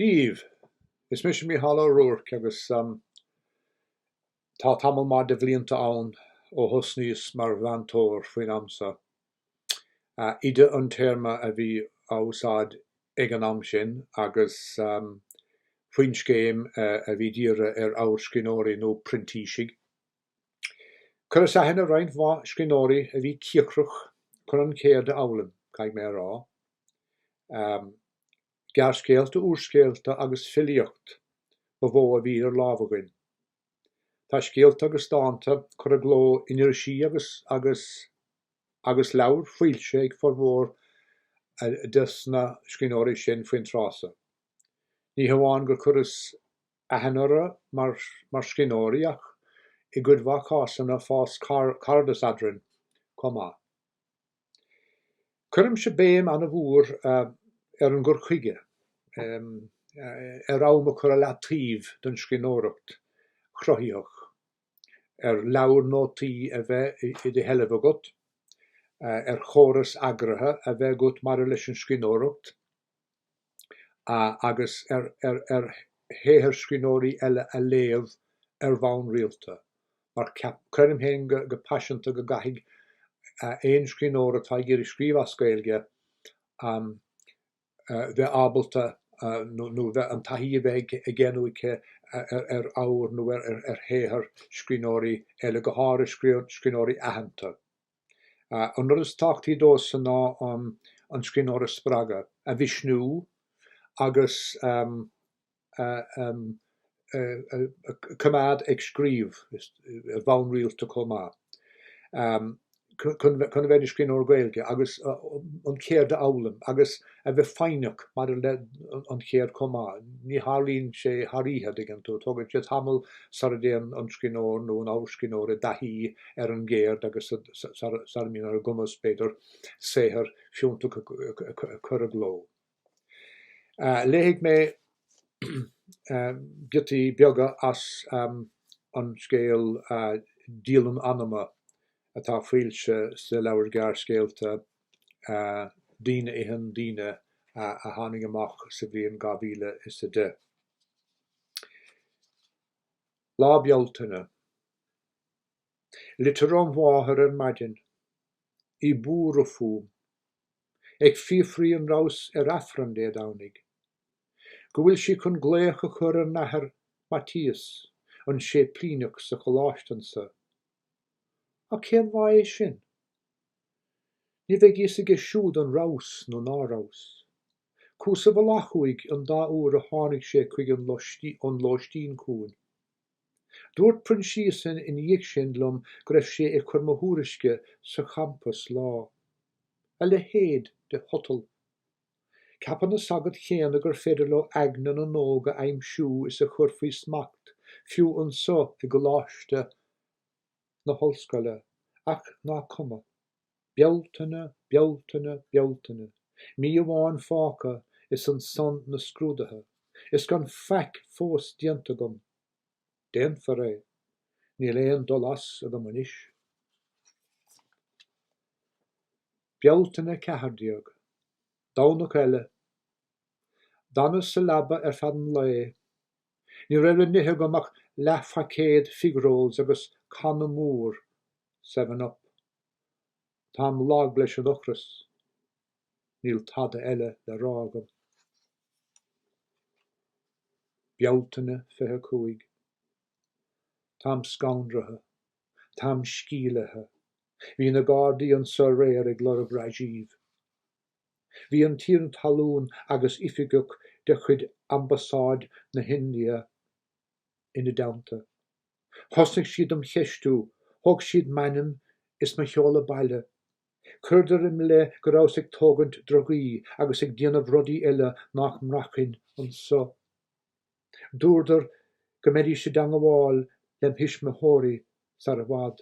Díomh, is Mícheál Ó Ruairc agus tá tamil mar de bhlianta ann ó thosnaíos mar meantóir faoin amsa. Ide an téarma a bhí á úsáid ag an am sin agus faoin scéim a bhí díre ar ábhar scríbhneoirí nó printísigh. Cur is aithne roinnt bhá scríbhneoirí a bhí ciachrach chun an céad de amhlainn caiig mé rá. Gearscéalta, úrscéalta agus filiocht ba bhó a bhí ar lámh againn. Tá scéalta agus dáanta chur a gló inisí agus leabhar fuilte ag formhór dus na scríbhneoirí sin faoin trása. Ní hamháin gur churas aithneara mar scríbhneoirí ach i gcuid mhaith cásanna fás cardas adrann comá. Cuireann sé béim anna bhúr ar an gur chuige ar am a chur a leatíomh don scríbhneoireacht chruthaíoch ar leabhar nótaí a bheith I de heileamh agat, ar chóras eagraithe a bheith agat mar leis an scríbhneoireacht agus ar héithir scríbhneoirí eile a léamh ar bhann rialta. Mar cuireann héin go passionanta go gaithfidh éon scríbhneoir atá ag iarraidh scríobh as Gaeilge bheith ábalta nó bheith an taithí a bheith ag géanúice ar ábhar nó ar héithir scríbhneoirí eile go háir scríbhneoirí aitheanta. An rud is táchtaí dósa ná an scríbhneoir sppraga a bhísnú agus cumad ag scríobh bhann rialta comá. Chun bheith scríbhneoir Gaeilge agus an céad de amhlainn agus a bheith féineach mar an chéad comá. Ní tharlaíonn sé tharíthe digan tú, tugann sé tamil sar déan an scríbhneoir nó an ábhar scríbhneoir a daithí ar an géad agus sar mín ar gumas beidir saothar fiúnta chur a gló. Léigh mé giotaí beaga as an scéal díolann anama atá fuilte sa leabhar gearscéalta daoine ihan daoine a tháinig amach sa bhliain 2010. Lá bealtaine. Litir an mháthar ar maidin, I búr a fúm, ag fiafraí an rás ar affran dé dánig. Go bhfuil si chun gléach a chur ar nathair Matías an sé plíneach sa choláistansa. A cén bhaid é sin? Ní bheith ag siúd an rás nó nárás. Cúsa bhfuil achuig an 2 uair a tháinig sé chuig an lóistín cúin. Dúirt prinsiasan in dhiaidh sin lom go raibh sé ag chur mo thuairisce sa champas lá. A le héad de hotal. Ceapanna sagad chéanna gur féidir le eagnan an nóga aimsú is a chur faoi smacht fiú an so I go láiste na hallscoile ach ná cuma. Bealtaine, bealtaine, bealtaine. Mí amháin fáca is an son na scrúdathe. Is gan feic fós dianta gom. Déan for é. Ní léon dul as a go munis. Bealtaine ceathairdiag. Dánach eile. Danas sa labba ar fad an lé. Ní raibh nithe gomach leathfacéad figróils agus canna múr 7-up. Tám lag leis an ochras. Níl tada eile le rágam. Bealtaine 25. Tám scaundrathe. Tám scíalathe. Bhí na Guardian sa réir ag lorg Rajiv. Bhí an tír talún agus ifigach de chuid ambasáid na Hindia ina damta. Thosnig siad am cheistú, thug siad manim is Mícheál Ó Baile. Cuirdir im le go raibh ag tógant drogaí agus ag déanamh rudaí eile nach mrachin an so. Dúirdar go méirí sé dang amháil lem hismeóirí sar a bhad.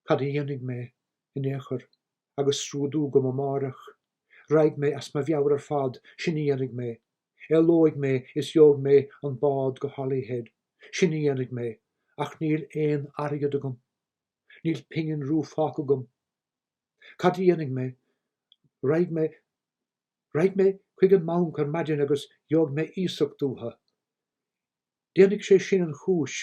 Cad a dhéanamh mé in éair agus srúdú go marach. Raig mé as ma bheabhar ar fad sin dhéanamh mé. Lóig mé is jog mé an bád go Holyhead. Sin dhéanamh mé ach níl éon airgad agam. Níl pingin rúfach agam. Cad a dhéanamh mé. Raig mé chuig an maun gur maidin agus jog me ísach dútha. Déannig sé sin an chúis,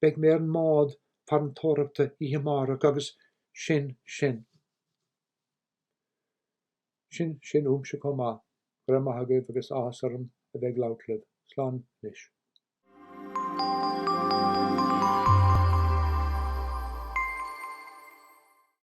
beag mé an mád faointóireachta íomárach agus sin. Sin úmse comá, gur maithagah agus áhas orm a bheith ghlaochlaimh. Slán leis.